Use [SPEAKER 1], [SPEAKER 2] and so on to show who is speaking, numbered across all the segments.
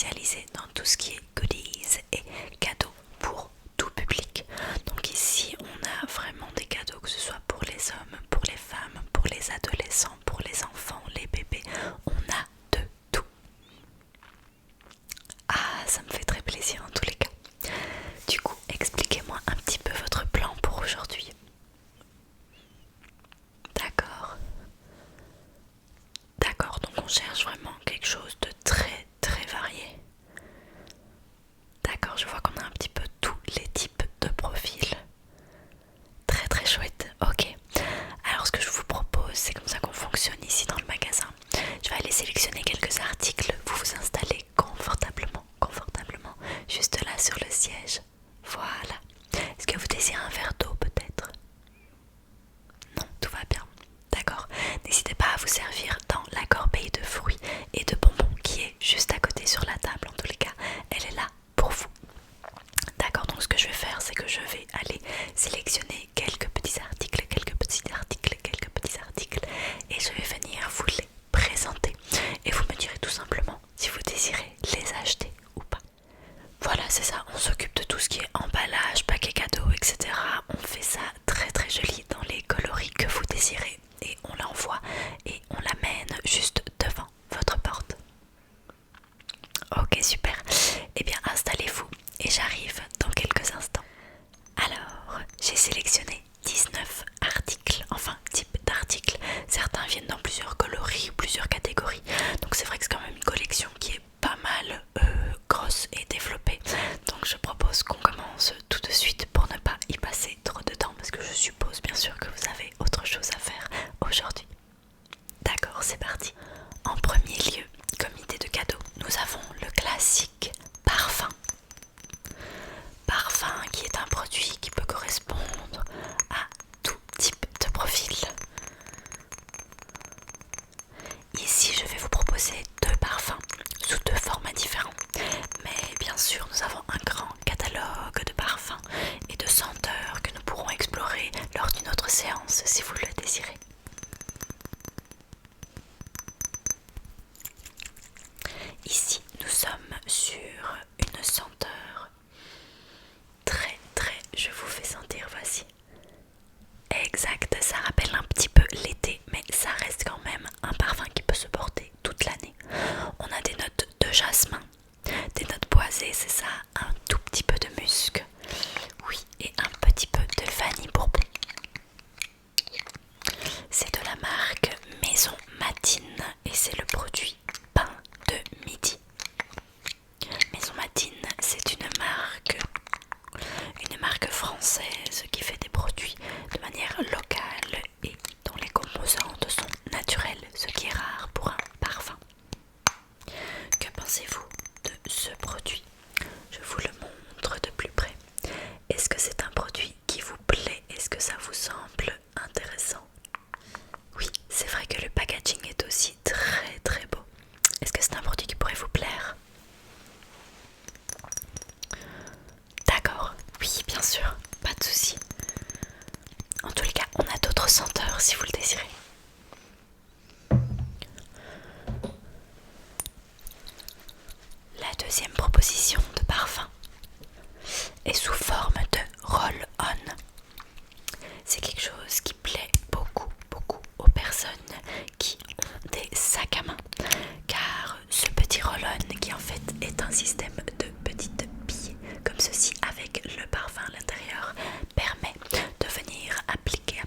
[SPEAKER 1] spécialisée dans tout ce qui est goodies et cadeaux pour tout public. Donc ici on a vraiment des cadeaux, que ce soit pour les hommes, pour les femmes, pour les adolescents, pour les enfants, les bébés, on a de tout. Ah, ça me fait très plaisir en tous les cas. Du coup, expliquez-moi un petit peu votre plan pour aujourd'hui. D'accord. D'accord, donc on cherche vraiment quelque chose de très très varié. D'accord, je vois qu'on a un petit peu tous les types de profils. Très très chouette, ok. Alors ce que je vous propose, c'est comme ça qu'on fonctionne ici dans le magasin. Je vais aller sélectionner quelques articles, vous vous installez confortablement, juste là sur le siège. Voilà. Est-ce que vous désirez un verre d'eau peut-être? Non, tout va bien. D'accord. N'hésitez pas à vous servir dans la corbeille de fruits et de bonbons qui est juste à côté sur la table. En tous les cas, elle est là pour vous. D'accord, donc ce que je vais faire, c'est que je vais aller sélectionner quelques petits articles, et je vais venir vous les présenter. Et vous me direz tout simplement si vous désirez les acheter ou pas. Voilà, c'est ça, on s'occupe de tout ce qui est emballage, paquet cadeau, etc. On fait ça très très joli dans les coloris que vous désirez et on l'envoie et on l'amène juste devant votre porte. Ok, super. Eh bien, installez-vous et j'arrive dans quelques instants. Alors, j'ai sélectionné 19 articles, enfin types d'articles. Certains viennent dans plusieurs coloris, plusieurs catégories. Donc c'est vrai que c'est quand même une collection qui est pas mal grosse et développée. Donc je propose qu'on commence tout de suite pour ne pas y passer trop de temps, parce que je suppose bien sûr que vous avez autre chose à faire aujourd'hui. D'accord, c'est parti. En premier lieu, comme idée de cadeau, nous avons le classique parfum. Parfum qui est un produit qui peut correspondre à tout type de profil. Ici, je vais vous proposer deux parfums sous deux formats différents. Mais bien sûr, nous avons un grand catalogue de parfums et de senteurs que nous pourrons explorer lors d'une autre séance si vous le désirez. Ici, nous sommes sur une senteur très, je vous fais sentir, voici. Exact, ça rappelle un petit peu l'été, mais ça reste quand même un parfum qui peut se porter toute l'année. On a des notes de jasmin, des notes boisées, c'est ça, un tout petit peu de musc, oui, et un petit peu de vanille bourbon. C'est de la marque Maison Matine et c'est le produit Pain de Midi. Maison Matine, c'est une marque française qui fait des produits de manière locale et dont les composantes sont naturelles, ce qui est rare pour un parfum. Que pensez-vous de ce produit? Je vous le montre de plus près. Est-ce que c'est un produit qui vous plaît? Est-ce que ça vous semble intéressant? Oui, c'est vrai que le packaging est aussi très beau. Est-ce que c'est un produit qui pourrait vous plaire? D'accord, oui, bien sûr, pas de souci. En tous les cas, on a d'autres senteurs si vous le désirez. La deuxième proposition de parfum est sous forme de roll-on. C'est quelque chose qui plaît beaucoup aux personnes qui ont des sacs à main, car ce petit roll-on, qui en fait est un système de petites billes comme ceci avec le parfum à l'intérieur, permet de venir appliquer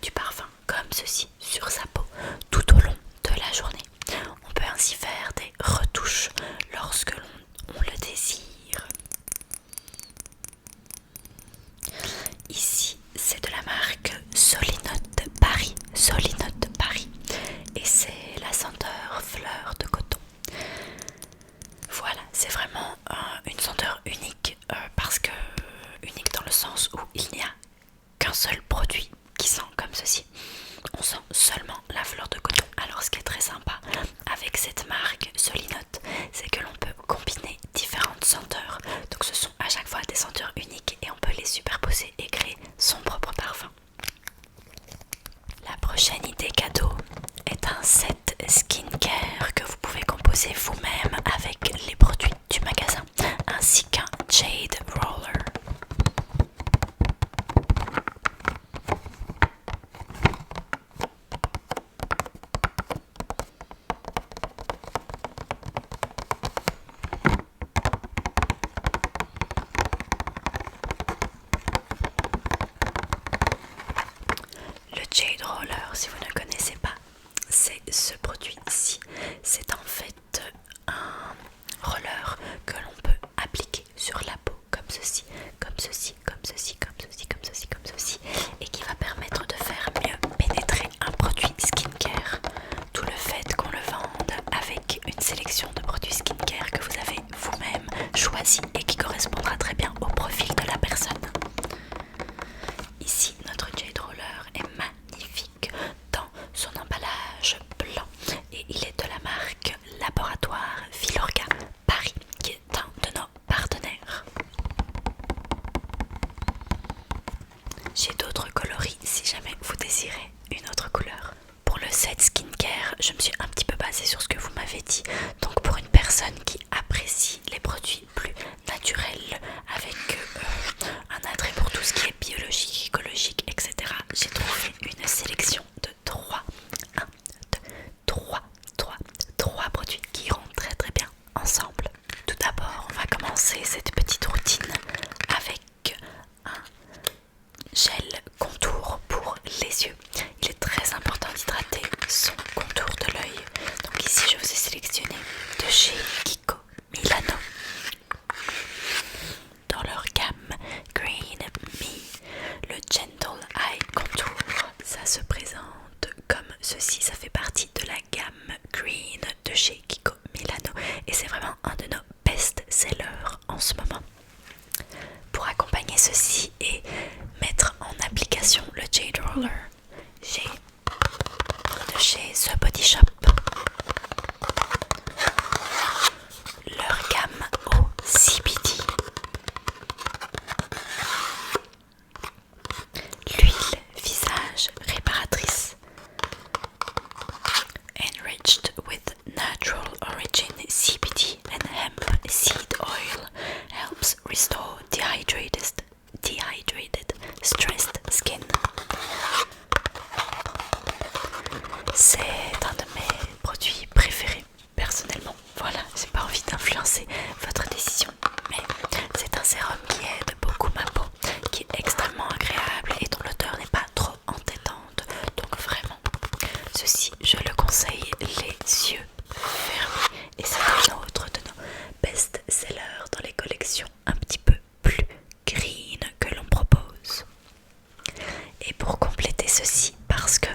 [SPEAKER 1] du parfum comme ceci sur sa peau tout au long de la journée. On peut ainsi faire des retouches lorsque l'on le désire. Ici, c'est de la marque Solinote Paris, et c'est la senteur fleur de coton. Voilà, c'est vraiment une senteur unique, parce que unique dans le sens où il n'y a qu'un seul produit qui sent comme ceci. On sent seulement la fleur de coton. Alors ce qui est très sympa avec cette marque Solinote, c'est que l'on peut combiner différentes senteurs. Donc ce sont à chaque fois des senteurs uniques et on peut les superposer et créer son propre parfum. La prochaine idée cadeau est c'est un set skincare que vous pouvez composer vous-même avec les produits du magasin, ainsi qu'un Jade Roller. Le Jade Roller, si vous ne connaissez pas, c'est ce produit ici. C'est en fait un roller que l'on peut appliquer sur la peau comme ceci, comme ceci, comme ceci, comme ceci, comme ceci, comme ceci, et qui va permettre de faire mieux pénétrer un produit skincare. Tout le fait qu'on le vende avec une sélection de produits skincare que vous avez vous-même choisi et qui correspondra très bien au profil de la personne. Ici, notre Jade Roller est magnifique dans son emballage blanc et il est de la marque Laboratoire Filorga Paris, qui est un de nos partenaires. J'ai d'autres coloris si jamais vous désirez une autre couleur. Pour le set skincare, je me suis un petit peu basée sur ce que vous m'avez dit. Donc pour une personne qui apprécie les produits plus naturels, avec un attrait pour tout ce qui est biologique, écologique, etc., j'ai trouvé une sélection de 3 produits qui iront très très bien ensemble. Tout d'abord, on va commencer cette petite routine avec un gel contour pour les yeux. Il est très important d'hydrater son contour de l'œil. Donc ici je vous ai sélectionné de chez Kiko Milano dans leur gamme Green Me, le Gentle Eye Contour. Ça se présente comme ceci, ça fait partie de la gamme Green de chez Kiko Milano et c'est vraiment un de nos best-sellers en ce moment. Pour accompagner ceci et mettre en application le Jade Roller, j'ai de chez The Body Shop leur gamme au CBD, l'huile visage réparatrice enriched with natural origin CBD and hemp seed oil helps restore dehydrated stressed skin. C'est un de mes produits préférés personnellement. Voilà, j'ai pas envie d'influencer votre décision, mais c'est un sérum qui aide beaucoup ma peau, qui est extrêmement agréable et dont l'odeur n'est pas trop entêtante. Donc vraiment, ceci je le conseille les yeux fermés et c'est un autre de nos best-sellers dans les collections un petit peu plus green que l'on propose. Et pour compléter ceci, parce que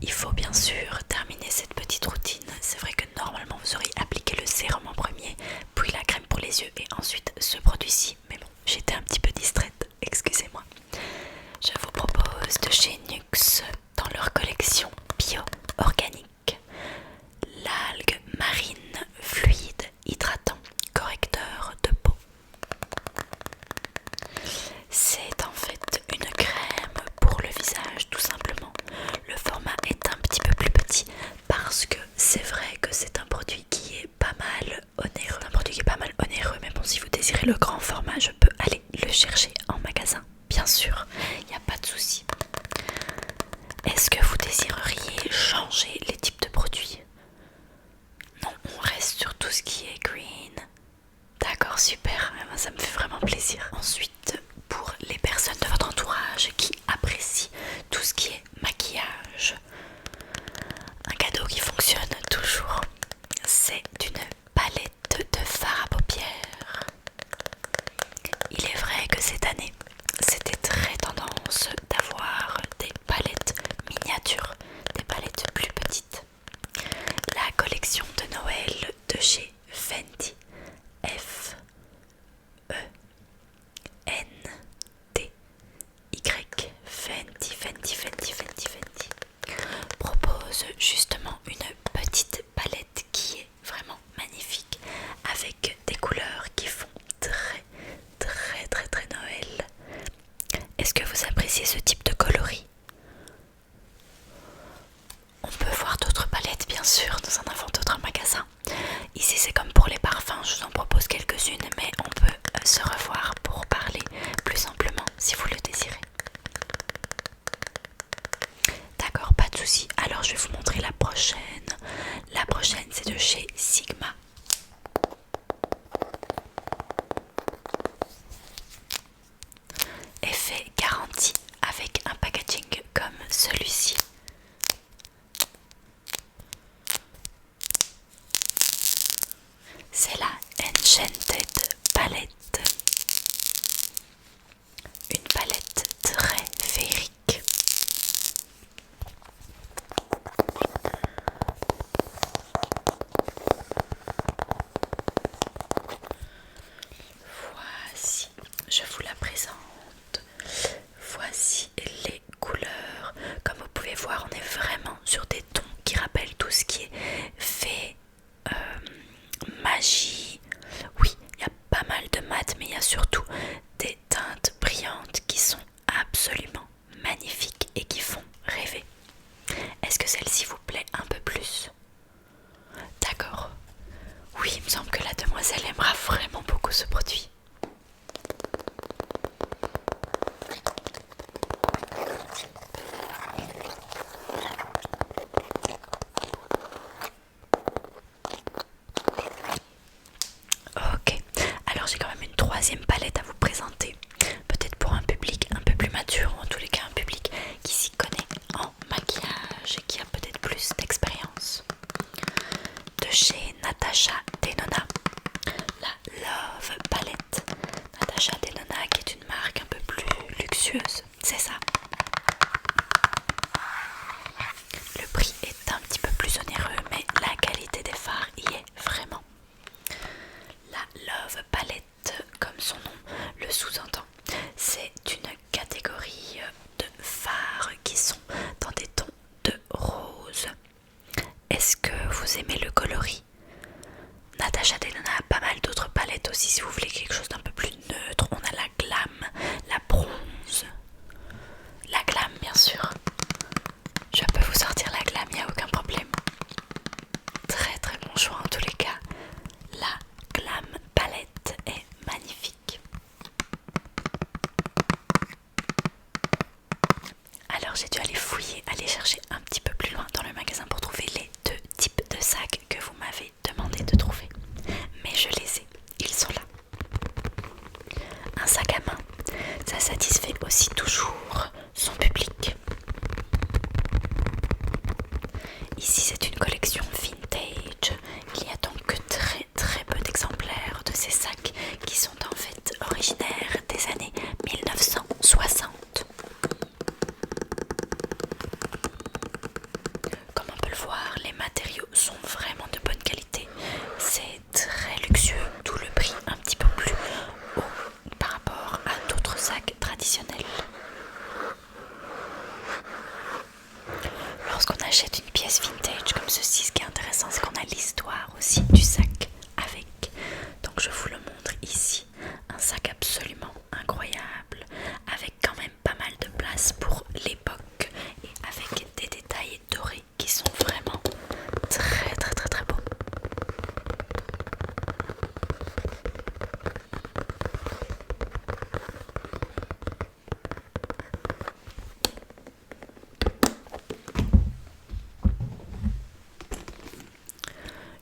[SPEAKER 1] il faut bien sûr terminer cette petite routine, c'est vrai que normalement vous auriez appliqué le sérum en premier, puis la crème pour les yeux et ensuite ce produit-ci, mais bon, j'étais un petit peu distraite, excusez-moi. Je vous propose de chez Nux, dans leur collection bio-organique, l'algue marine fluide hydratant correcteur de peau. C'est en fait une crème pour le visage tout simplement. Le format est un petit peu plus petit parce que c'est vrai que c'est un produit qui est pas mal onéreux. Mais bon, si vous désirez le grand format, je peux aller le chercher en magasin. Bien sûr, il n'y a pas de souci. Est-ce que vous désireriez changer les types de produits? Non, on reste sur tout ce qui est green. D'accord, super, ça me fait vraiment plaisir. Ensuite, pour les personnes de votre entourage qui apprécient tout ce qui est maquillage, un cadeau qui fonctionne toujours, c'est une palette de fard à paupières. Il est vrai que cette année, c'était très tendance d'avoir des palettes miniatures, des palettes plus petites. La collection de Noël de chez Fenty, Fenty propose justement une petite palette qui est vraiment magnifique avec des couleurs qui font très Noël. Est-ce que vous appréciez ce type de coloris? On peut voir d'autres palettes bien sûr, nous en avons d'autres en magasin. Ici c'est comme pour les parfums, je vous en propose quelques-unes, mais on peut se revoir pour parler plus amplement si vous le désirez. D'accord, pas de souci. Alors je vais vous montrer la prochaine. La prochaine c'est de chez Sigma. Effet garanti avec un packaging comme celui-ci. C'est la Enchanted Palette. Une palette très féerique. Voici, je vous la présente. Voici les couleurs. Comme vous pouvez voir, on est vraiment sur des tons qui rappellent tout ce qui est fée, magie. Oui, il y a pas mal de mat, mais il y a surtout des teintes brillantes qui sont absolument magnifiques et qui font rêver. Est-ce que celle-ci vous plaît un peu plus? D'accord. Oui, il me semble que la demoiselle aimera vraiment beaucoup ce produit. Ok, alors j'ai quand même une troisième palette à vous présenter. Peut-être pour un public un peu plus mature, ou en tous les cas un public qui s'y connaît en maquillage et qui a peut-être plus d'expérience. De chez Natasha Denona, la Love Palette. Natasha Denona qui est une marque un peu plus luxueuse, c'est ça. Le prix est un petit peu plus onéreux, mais la qualité des fards y est vraiment. La Love Palette, comme son nom le sous-entend, c'est une catégorie de fards qui sont dans des tons de rose. Est-ce que vous aimez le coloris? Natasha Denona a pas mal d'autres palettes aussi si vous voulez quelque chose d'un peu plus neutre. On a la Glam, la Bronze, la Glam bien sûr. Je peux vous sortir la Glam, il n'y a aucun problème. Très très bon choix en tous les cas. La Glam Palette est magnifique. Alors j'ai dû aller fouiller, aller chercher un petit peu plus loin dans le magasin pour trouver les deux types de sacs que vous m'avez demandé de trouver. Mais je les ai, ils sont là. Un sac à main, ça satisfait aussi toujours son public. Ici c'est une collection vintage. Il y a donc que très très peu d'exemplaires de ces sacs qui sont en fait originaires des années 1960. Comme on peut le voir, les matériaux sont vraiment de bonne qualité. C'est très luxueux, d'où le prix un petit peu plus haut par rapport à d'autres sacs traditionnels. Lorsqu'on achète une pièce vintage comme ceci, ce qui est intéressant, c'est qu'on a l'histoire aussi du sac avec. Donc je vous le montre ici. Un sac absolument incroyable, avec quand même pas mal de place pour l'époque et avec des détails dorés qui sont vraiment très très très très beaux.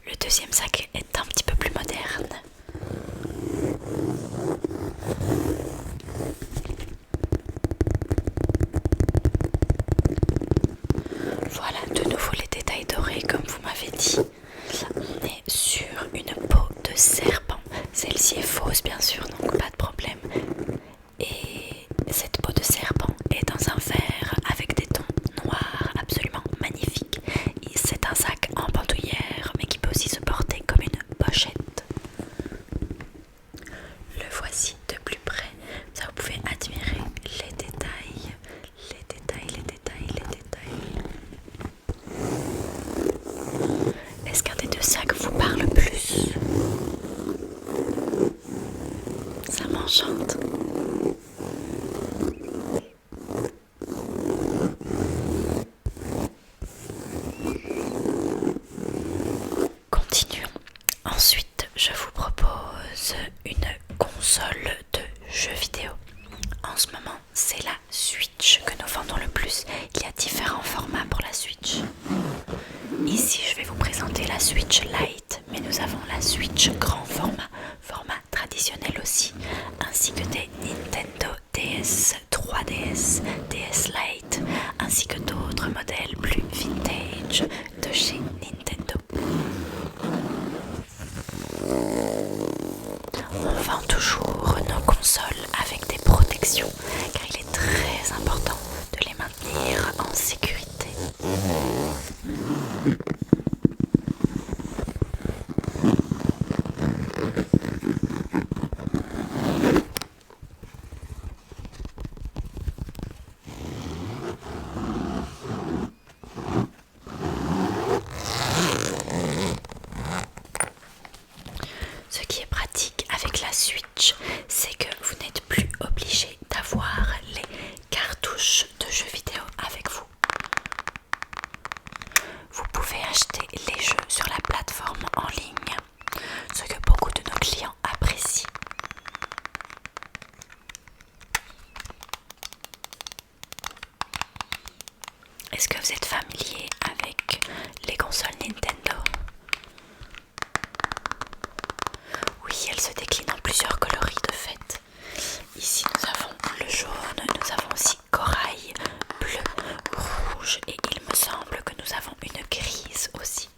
[SPEAKER 1] Le deuxième sac est un petit peu plus moderne. Voilà, de nouveau les détails dorés comme vous m'avez dit. On est sur une peau de serpent. Celle-ci est fausse bien sûr, donc pas de problème. Et cette peau de serpent est dans un verre avec des tons noirs absolument magnifiques. C'est un sac en bandoulière mais qui peut aussi se porter comme une pochette. Le voici de plus près. Ça, vous pouvez admirer les détails, les détails, les détails, les détails. Est-ce qu'un des deux sacs vous parle plus? Ça m'enchante. continuons. Ensuite, je vous propose une console de jeux vidéo. En ce moment, c'est la Switch que nous vendons le plus. Il y a différents formats pour la Switch. Ici, je vais vous présenter la Switch Lite, mais nous avons la Switch grand format, format traditionnel aussi, ainsi que des Nintendo DS, 3DS, DS Lite, ainsi que d'autres modèles plus vintage de chez Nintendo. On vend toujours nos consoles avec des protections, car il est très important de les maintenir en sécurité. Ce qui est pratique avec la Switch, c'est que vous n'êtes plus obligé d'avoir les cartouches de jeux vidéo avec vous. Vous pouvez acheter les jeux sur la plateforme en ligne, ce que beaucoup de nos clients apprécient. Est-ce que vous êtes familier avec les consoles Nintendo ? Oui, elles se déclinent en plusieurs coloris de fait. Ici nous avons le jaune, nous avons aussi corail, bleu, rouge et il me semble que nous avons une grise aussi.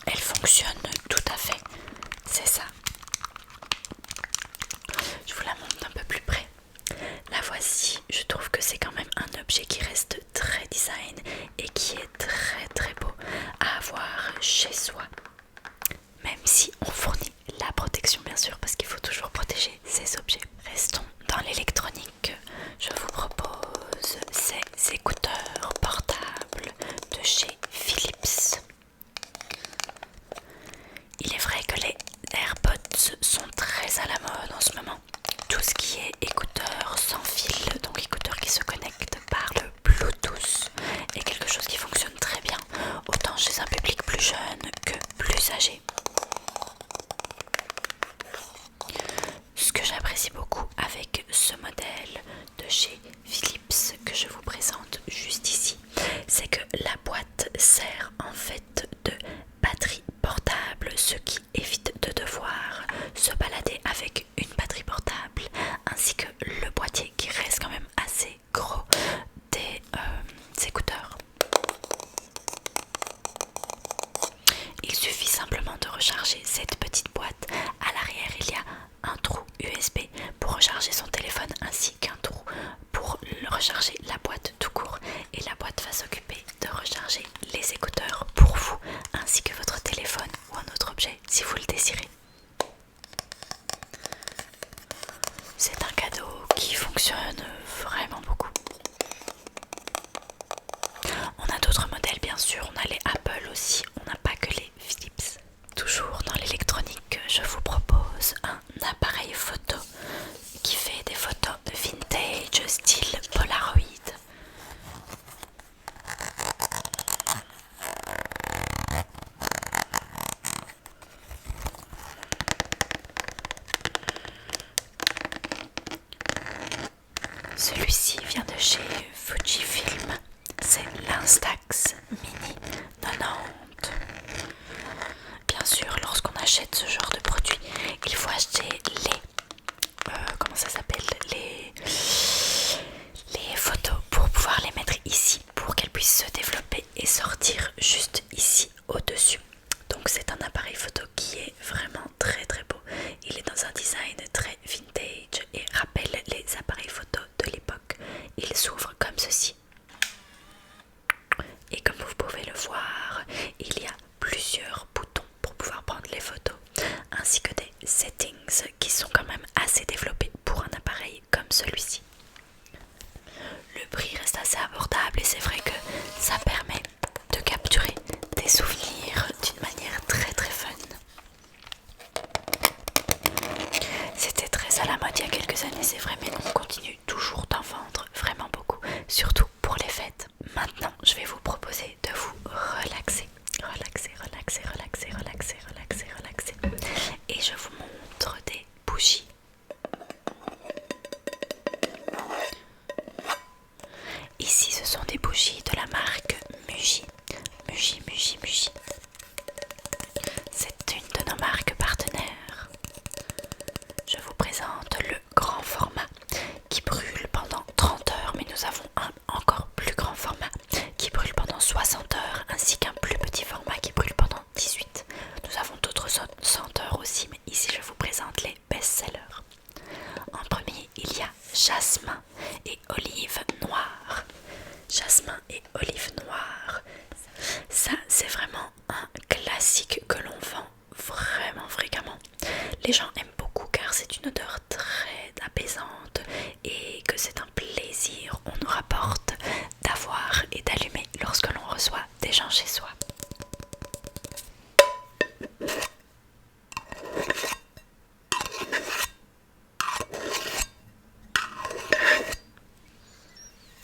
[SPEAKER 1] Elle fonctionne tout à fait, c'est ça. Je vous la montre d'un peu plus près. La voici, je trouve que c'est quand même un objet qui reste très design et qui est très beau à avoir chez soi. Même si on fournit la protection bien sûr, parce qu'il faut toujours protéger ces objets. Restons dans l'électronique. Je vous propose ces écouteurs portables de chez Philips. Il est vrai que les AirPods sont très à la mode en ce moment. Tout ce qui est écouteurs sans fil, donc écouteurs qui se connectent par le Bluetooth, est quelque chose qui fonctionne très bien, autant chez un public plus jeune que plus âgé. Ce que j'apprécie beaucoup avec ce modèle de chez Philips que je vous présente juste ici, c'est que la boîte sert en fait de batterie portable, ce qui évite de devoir se balader avec une batterie portable, ainsi que le boîtier qui reste quand même assez gros des écouteurs. Il suffit simplement de recharger cette petite boîte. À l'arrière, il y a un trou USB pour recharger son téléphone ainsi qu'un trou pour recharger la boîte tout court. Et la boîte va s'occuper de recharger les écouteurs pour vous ainsi que votre téléphone ou un autre objet si vous le désirez. C'est un cadeau qui fonctionne vraiment beaucoup. On a d'autres modèles bien sûr, on a les Apple aussi, on n'a pas que les Philips. Toujours dans l'électronique, je vous propose un appareil photo qui fait des photos vintage style Polaroid. Celui-ci vient de chez Fujifilm, c'est l'Instax Mini 90. Bien sûr, lorsqu'on achète ce genre de produit, il faut acheter comment ça s'appelle, les photos pour pouvoir les mettre ici, pour qu'elles puissent se développer et sortir juste ici au-dessus. Donc c'est un appareil photo qui est vraiment très beau. Il est dans un design très vintage et rappelle les appareils photo de l'époque. Il s'ouvre comme ceci. Et comme vous pouvez le voir, il y a plusieurs boutons pour pouvoir prendre les photos, ainsi que des settings qui sont quand même assez développés pour un appareil c'est un plaisir, on nous rapporte d'avoir et d'allumer lorsque l'on reçoit des gens chez soi.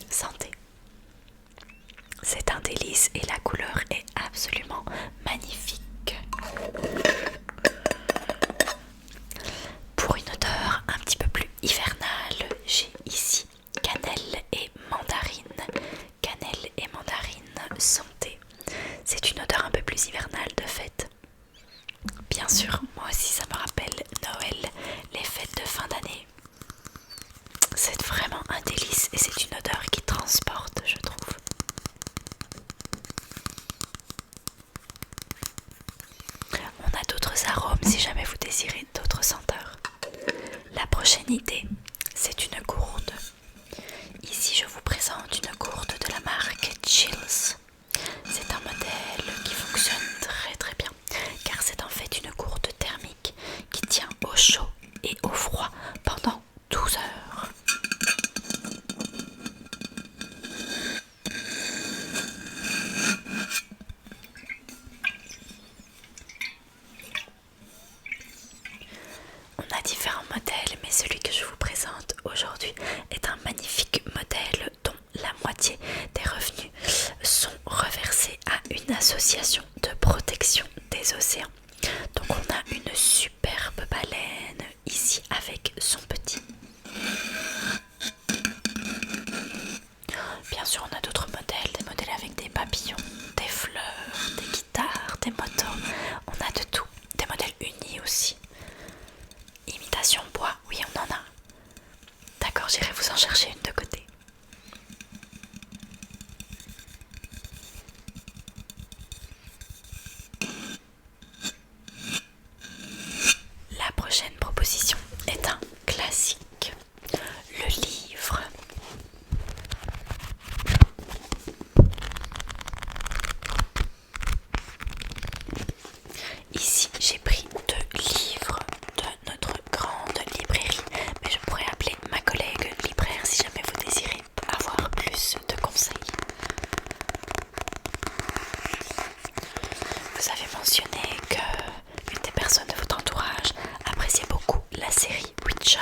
[SPEAKER 1] Santé. C'est un délice et la couleur est absolument magnifique. Pour une odeur un petit peu plus hivernale, j'ai ici cannelle et mandarine. Cannelle et mandarine santé. C'est une odeur un peu plus hivernale de fait. Bien sûr, moi aussi ça me rappelle Noël, les fêtes de fin d'année. C'est vraiment un délice et c'est une odeur qui transporte, je trouve. On a d'autres arômes si jamais vous désirez d'autres senteurs. La prochaine idée, c'est une gourde. Ici, je vous présente une gourde de la marque Chills. C'est un modèle qui fonctionne très très bien car c'est en fait une gourde thermique qui tient au chaud et au froid pendant 12 heures. On a différents modèles, mais celui que je vous présente aujourd'hui est un magnifique modèle dont la moitié des revenus sont reversés à une association de protection des océans. Donc on a une superbe baleine ici avec son petit. Bien sûr on a d'autres modèles, des modèles avec des papillons, des fleurs, des guitares, des motos, on a de tout, des modèles unis aussi. Imitation bois, oui on en a. D'accord, j'irai vous en chercher une de côté. La prochaine proposition est un classique, le livre. Ici, j'ai pris 2 livres de notre grande librairie, mais je pourrais appeler ma collègue libraire si jamais vous désirez avoir plus de conseils. Vous avez mentionné que une des personnes de votre entourage appréciait beaucoup la série Witcher.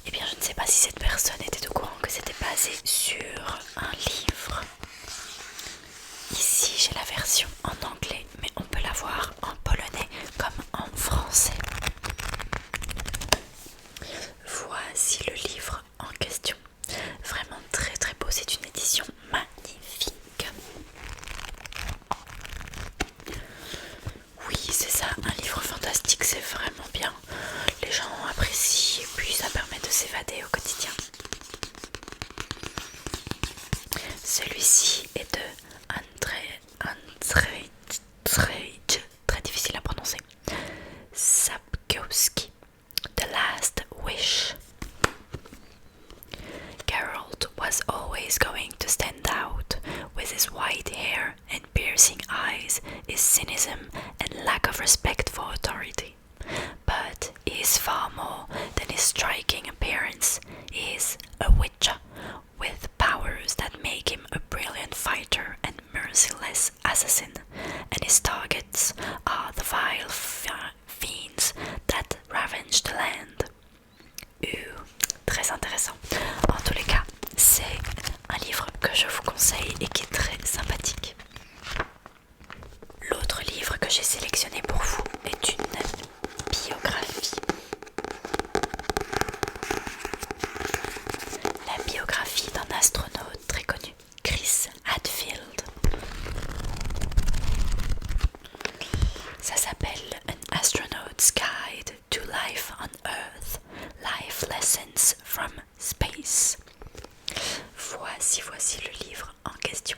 [SPEAKER 1] Eh bien, je ne sais pas si cette personne était au courant que c'était basé sur un livre. Ici, j'ai la version en anglais, mais on peut la voir en polonais comme en français. Voici le livre en question. Vraiment très très beau, c'est une édition magnifique. Oui, c'est ça, un livre fantastique, c'est vraiment bien. Les gens apprécient et puis ça permet de s'évader au quotidien. Celui-ci est de Andrzej, très difficile à prononcer, Sapkowski, The Last Wish. Geralt was always going to stand out with his white hair and piercing eyes, his cynicism and lack of respect for authority. But he is far more than his striking appearance. He is a witcher with powers that make him a brilliant fighter and merciless assassin, and his targets are the vile fiends that ravage the land. Très intéressant. En tous les cas, c'est un livre que je vous conseille et qui est très sympathique. L'autre livre que j'ai sélectionné pour vous est une biographie. La biographie d'un astronaute très connu, Chris Hadfield. Ça s'appelle An Astronaut's Guide to Life on Earth, Life Lessons from Space. Voici le livre en question.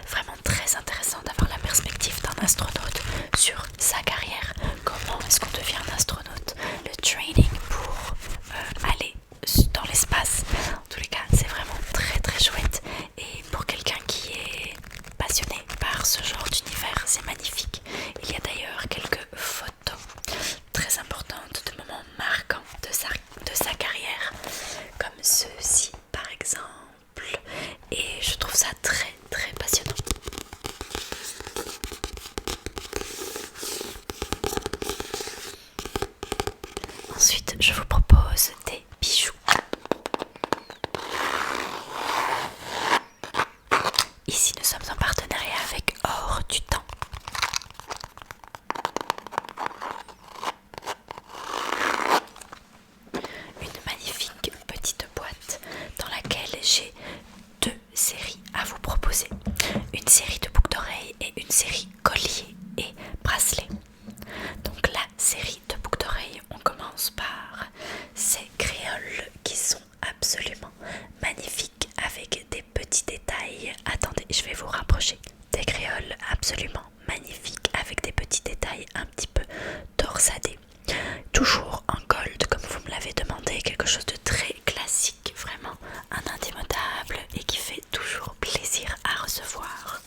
[SPEAKER 1] Vraiment très intéressant d'avoir la perspective d'un astronaute sur sa carrière. Comment est-ce qu'on devient un astronaute? Le training pour aller dans l'espace. En tous les cas, c'est vraiment très très chouette. Et pour quelqu'un qui est passionné par ce genre d'univers, c'est magnifique. Il y a d'ailleurs quelques photos très importantes de moments marquants de sa propose des bijoux. Ici, nous sommes en partenariat avec Or du Temps. Une magnifique petite boîte dans laquelle j'ai deux séries à vous proposer. Une série de boucles d'oreilles et une série collier et bracelet. Donc la série de boucles d'oreilles, on commence par ces créoles qui sont absolument magnifiques avec des petits détails. Attendez, je vais vous rapprocher. Des créoles absolument magnifiques avec des petits détails un petit peu torsadés. Toujours en gold comme vous me l'avez demandé, quelque chose de très classique, vraiment un indémodable et qui fait toujours plaisir à recevoir.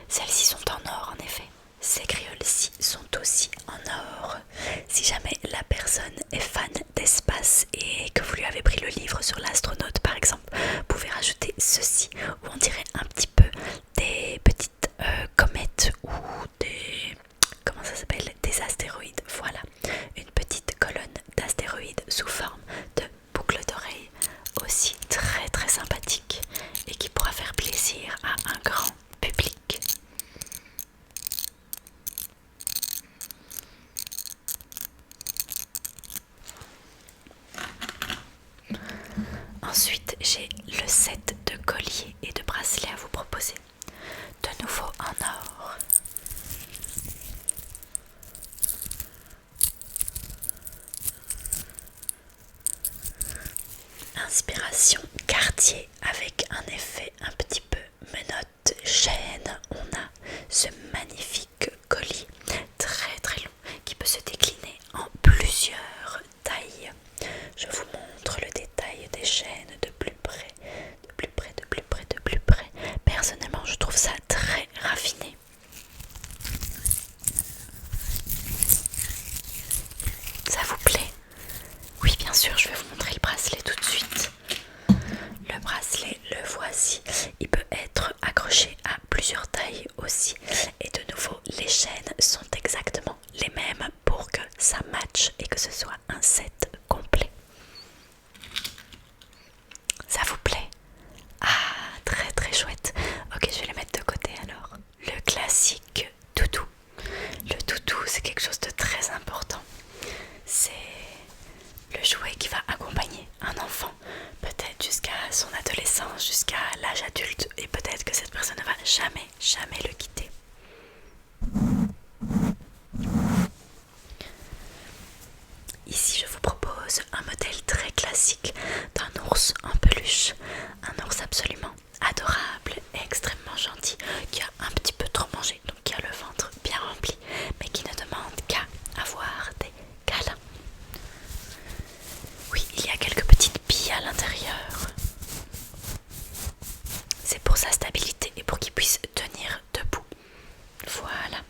[SPEAKER 1] Celles-ci sont en or en effet. Ces créoles-ci sont aussi en or. Si jamais la personne est fan d'espace et que vous lui avez pris le livre sur l'astronaute par exemple, vous pouvez rajouter ceci où on dirait un petit peu des petites comètes ou des... comment ça s'appelle? Des astéroïdes. Voilà, une petite colonne d'astéroïdes sous forme de boucle d'oreille aussi très très sympathique et qui pourra faire plaisir à un grand public. Ensuite, j'ai le set de colliers et de bracelets à vous proposer. De nouveau en or. Inspiration Cartier avec un effet un petit peu menottes chaîne. On a ce magnifique collier très très long qui peut se décliner en plusieurs tailles. Je vous montre le détail des chaînes de plus près, de plus près, de plus près, de plus près. Personnellement, je trouve ça très raffiné. Ça vous plaît? Oui, bien sûr, je vais vous montrer le bracelet tout de suite. Le bracelet, le voici. Il peut être accroché à plusieurs tailles aussi. Et de nouveau, les chaînes sont exactement les mêmes pour que ça matche et que ce soit un set complet. Ça vous plaît? Ah, très très chouette. Ok, je vais les mettre de côté alors. Le classique toutou. Le toutou, c'est quelque chose de très important. C'est le jouet qui va accompagner un enfant, peut-être jusqu'à son adolescence, jusqu'à l'âge adulte, et peut-être que cette personne ne va jamais, jamais le quitter. Ici, je vous propose un modèle très classique d'un ours en peluche, un ours absolument adorable et extrêmement gentil, qui a un petit peu trop mangé, donc qui a le ventre bien rempli, mais qui ne demande qu'à avoir des câlins. Oui, il y a quelques petites billes à l'intérieur. C'est pour sa stabilité et pour qu'il puisse tenir debout. Voilà.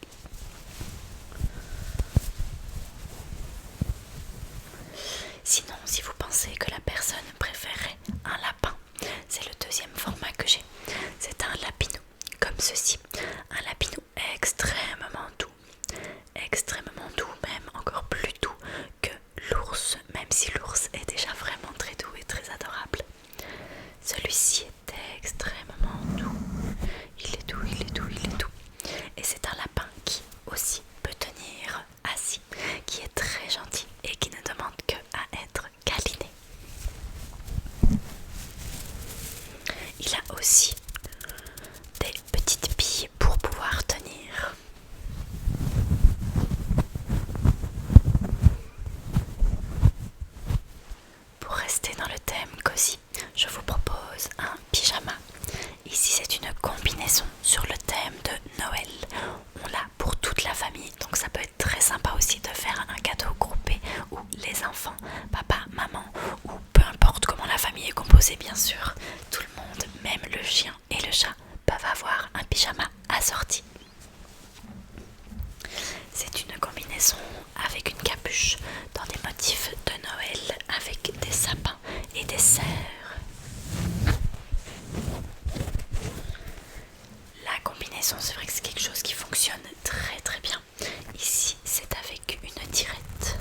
[SPEAKER 1] Sinon, si vous pensez que la personne préférerait un lapin, c'est le deuxième format que j'ai. C'est un lapinou, comme ceci. Un lapinou extrêmement doux, même encore plus doux que l'ours, même si l'ours est déjà vraiment très doux et très adorable. Celui-ci est extrêmement doux. Il est doux, il est doux, il est doux. Et c'est un lapin qui aussi peut tenir assis, qui est très gentil et qui ne demande que à être câliné. Il a aussi des petites billes pour pouvoir tenir. Pour rester dans le thème cosy, je vous propose un pyjama. Ici, c'est une combinaison sur le thème de Noël. On l'a pour toute la famille, donc ça peut être très sympa aussi de faire un cadeau groupé où les enfants, papa, maman, ou peu importe comment la famille est composée bien sûr, tout le monde, même le chien et le chat, peuvent avoir un pyjama assorti. C'est une combinaison avec une capuche dans des motifs de Noël avec des sapins et des cerfs. La combinaison, c'est vrai que c'est quelque chose qui fonctionne très très bien. Ici, c'est avec une tirette.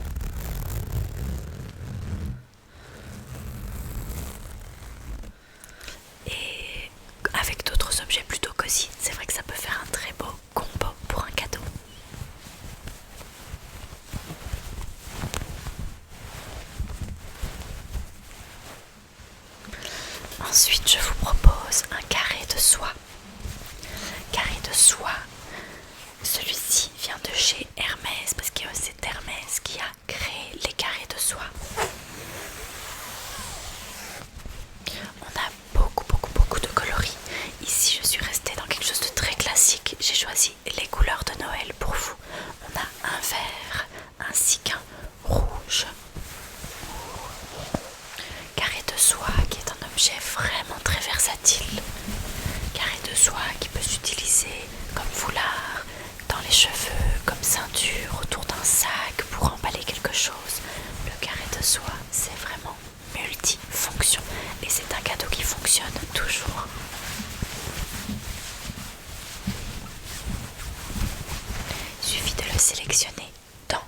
[SPEAKER 1] Ensuite, je vous propose un carré de soie. Carré de soie, celui-ci vient de chez Hermès parce que c'est Hermès qui a créé les carrés de soie. On a beaucoup de coloris. Ici, je suis restée dans quelque chose de très classique. J'ai choisi les couleurs de Noël pour vous. On a un vert ainsi qu'un rouge. Carré de soie qui est un objet vraiment très versatile. Carré de soie qui peut s'utiliser comme foulard, dans les cheveux, comme ceinture, autour d'un sac pour emballer quelque chose. Le carré de soie, c'est vraiment multifonction et c'est un cadeau qui fonctionne toujours. Il suffit de le sélectionner dans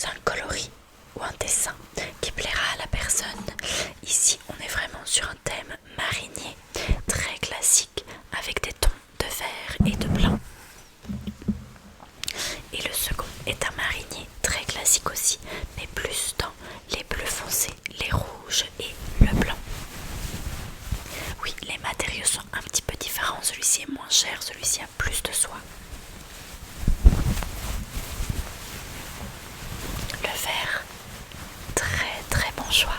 [SPEAKER 1] un coloris ou un dessin qui plaira à la personne. Ici, on est vraiment sur un thème marinier, très classique, avec des tons de vert et de blanc. Et le second est un marinier très classique aussi, mais plus dans les bleus foncés, les rouges et le blanc. Oui, les matériaux sont un petit peu différents, celui-ci est moins cher, celui-ci a plus de soie. Le vert, très bon choix.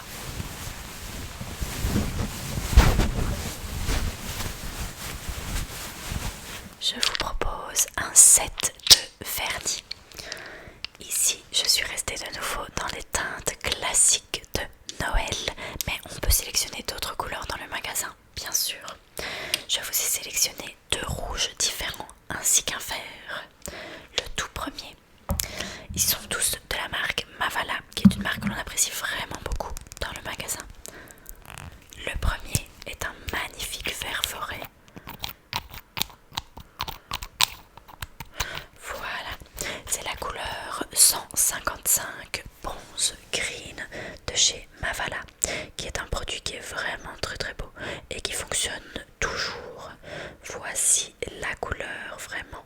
[SPEAKER 1] Je vous propose un set de vernis. Ici, je suis restée de nouveau dans les teintes classiques de Noël, mais on peut sélectionner d'autres couleurs dans le magasin, bien sûr. Je vous ai sélectionné 2 rouges différents ainsi qu'un vert. Le tout premier, ils sont tous de la marque Mavala, qui est une marque que l'on apprécie vraiment beaucoup dans le magasin. Le premier est un magnifique vert forêt. Voilà, c'est la couleur 155 Bronze Green de chez Mavala, qui est un produit qui est vraiment très beau et qui fonctionne toujours. Voici la couleur vraiment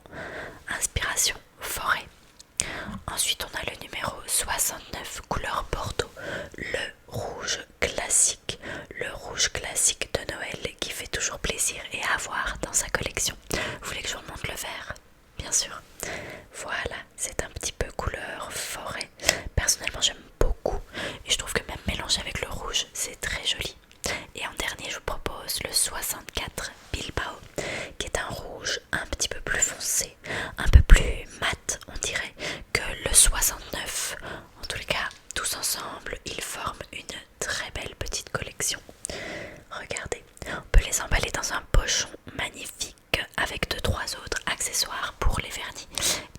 [SPEAKER 1] inspiration forêt. Ensuite, on a le numéro 69 couleur Bordeaux, le rouge classique de Noël qui fait toujours plaisir et à avoir dans sa collection. Vous voulez que je vous remonte le vert? Bien sûr. Voilà, c'est un petit peu couleur forêt. Personnellement, j'aime beaucoup et je trouve que même mélangé avec le rouge, c'est très joli. Et en dernier, je vous propose le 64 Bilbao, qui est un rouge un petit peu plus foncé, un peu plus mat, on dirait, que le 69. En tous les cas, tous ensemble, ils forment une très belle petite collection. Regardez, on peut les emballer dans un pochon magnifique avec 2-3 autres accessoires pour les vernis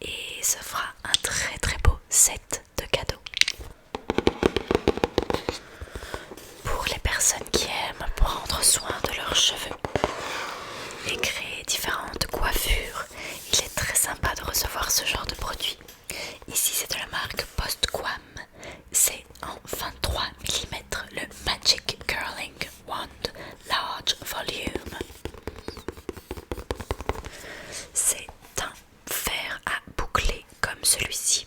[SPEAKER 1] et ça fera un très beau set de cadeaux. Pour les personnes qui aiment prendre soin de leurs cheveux et créer différentes coiffures, il est très sympa de recevoir ce genre de produit. Ici, c'est de la marque Postquam. C'est en 23 mm, le Magic Curling Wand Large Volume. C'est un fer à boucler comme celui-ci.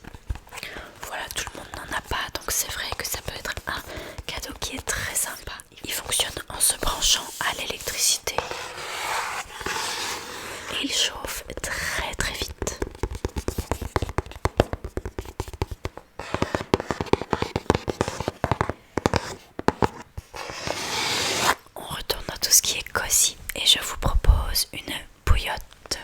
[SPEAKER 1] Voilà, tout le monde n'en a pas, donc c'est vrai que ça peut être un cadeau qui est très sympa. Il fonctionne en se branchant à l'électricité et il chauffe très vite. On retourne dans tout ce qui est cosy et je vous propose une bouillotte.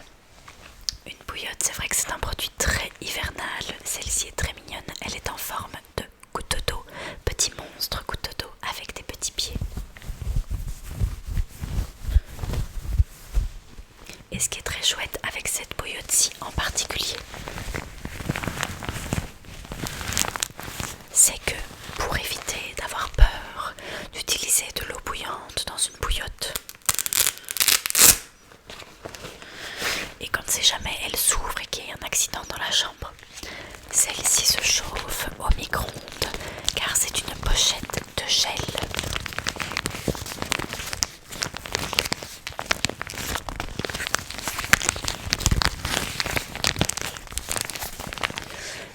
[SPEAKER 1] Une bouillotte, c'est vrai que c'est un produit très hivernal. Celle-ci est très mignonne. Elle est en forme de goutte d'eau, petit monstre goutte d'eau avec des petits pieds. Et ce qui est très chouette avec cette bouillotte-ci en particulier, c'est que pour éviter d'avoir peur d'utiliser de l'eau bouillante dans une bouillotte, et quand c'est jamais elle s'ouvre et qu'il y a un accident dans la chambre, celle-ci se chauffe au micro-ondes car c'est une pochette de gel.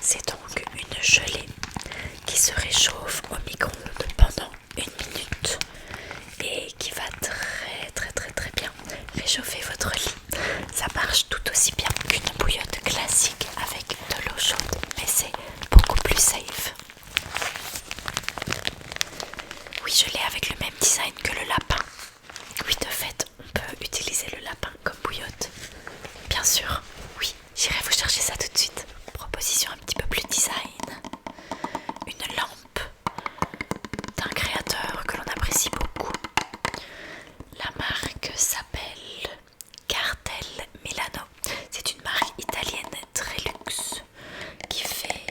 [SPEAKER 1] C'est donc une gelée qui se réchauffe au micro-ondes pendant 1 minute et qui va très je l'ai avec le même design que le lapin. Oui, de fait, on peut utiliser le lapin comme bouillotte. Bien sûr, oui, j'irai vous chercher ça tout de suite. Proposition un petit peu plus design. Une lampe d'un créateur que l'on apprécie beaucoup. La marque s'appelle Cartel Milano. C'est une marque italienne très luxe qui fait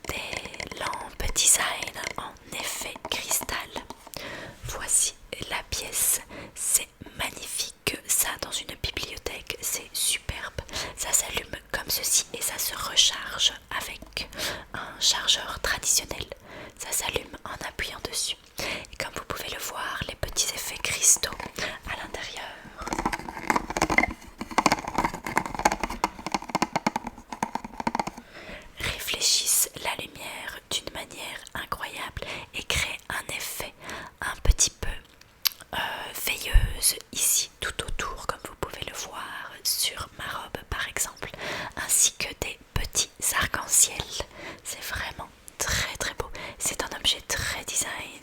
[SPEAKER 1] des lampes design en effet cristal. Voici la pièce, c'est magnifique, ça dans une bibliothèque, c'est superbe. Ça s'allume comme ceci et ça se recharge avec un chargeur traditionnel. Ça s'allume en appuyant dessus. Et comme vous pouvez le voir, les petits effets cristaux à l'intérieur réfléchissent la lumière d'une manière incroyable et créent un effet un petit peu veilleuse ici tout autour, comme vous pouvez le voir sur ma robe par exemple, ainsi que des petits arcs-en-ciel. C'est vraiment très très beau. C'est un objet très design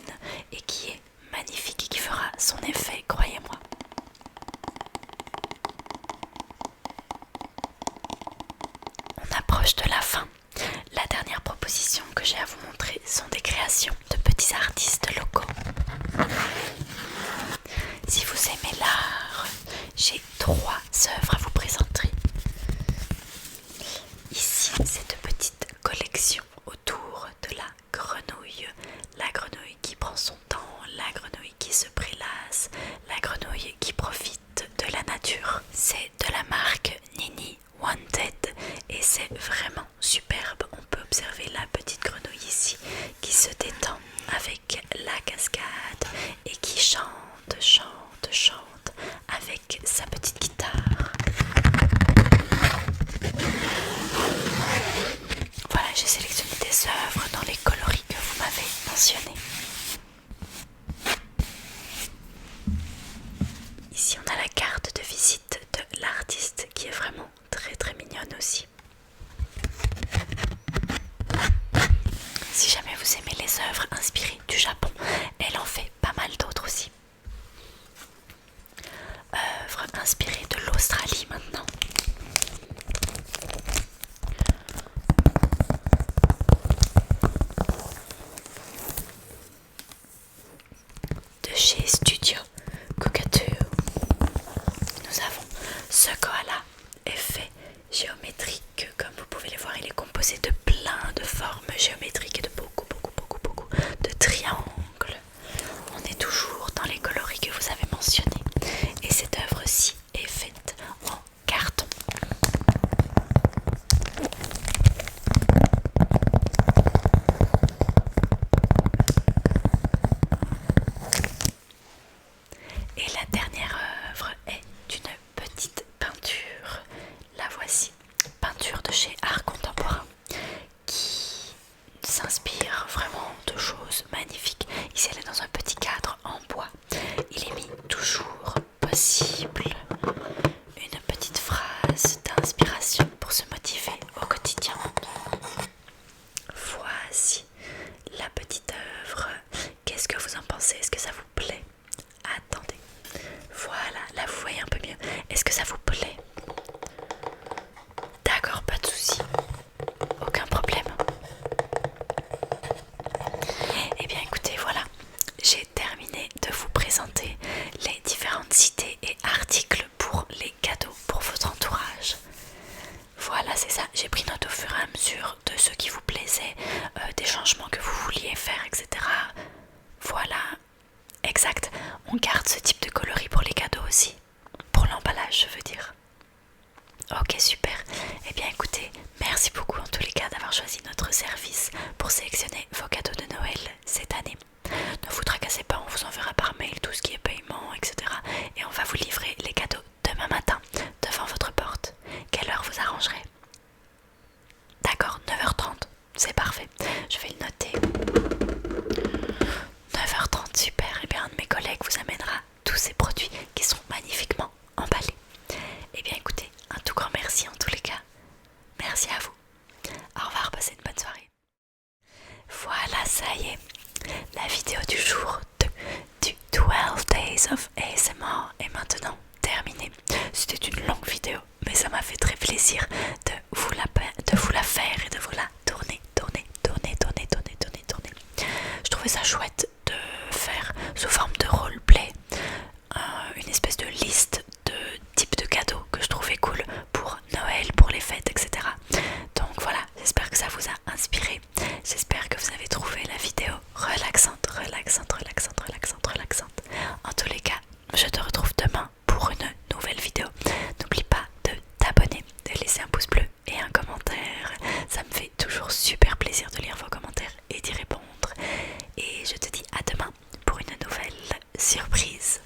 [SPEAKER 1] et qui est magnifique et qui fera son effet, croyez-moi. On approche de la fin. La dernière proposition que j'ai à vous montrer sont des créations de petits artistes locaux. Si vous aimez l'art, j'ai 3 œuvres à vous présenter. Ici, cette petite collection autour de la grenouille qui prend son temps, la grenouille qui se prélasse, la grenouille qui profite de la nature. C'est de la marque Nini Wanted et c'est vraiment superbe. On peut observer la petite grenouille ici qui se détend avec la cascade et qui chante avec sa petite guitare. Voilà, j'ai sélectionné des œuvres dans les coloris que vous m'avez mentionnés. Ici on a la carte de visite de l'artiste qui est vraiment très très mignonne aussi. Si jamais vous aimez les œuvres inspirées du Japon, elle en fait pas mal d'autres aussi. Œuvres inspirées de l'Australie maintenant. De chez Studio Cockatoo, nous avons ce koala effet géométrique. Comme vous pouvez le voir, il est composé de plein de formes géométriques et de beaucoup de triangles. On est toujours dans les coloris que vous avez mentionnés. Et cette œuvre-ci est faite en carton. trouvé ça chouette de faire sous forme de roleplay une espèce de liste de types de cadeaux que je trouvais cool pour Noël, pour les fêtes, etc. Donc voilà, j'espère que ça vous a inspiré. J'espère que vous avez trouvé la vidéo relaxante, relaxante, relaxante, relaxante, relaxante. En tous les cas, je te retrouve demain pour une nouvelle vidéo. N'oublie pas de t'abonner, de laisser un pouce bleu et un commentaire. Ça me fait toujours super plaisir de lire vos commentaires et d'y répondre. Et je te dis à demain pour une nouvelle surprise.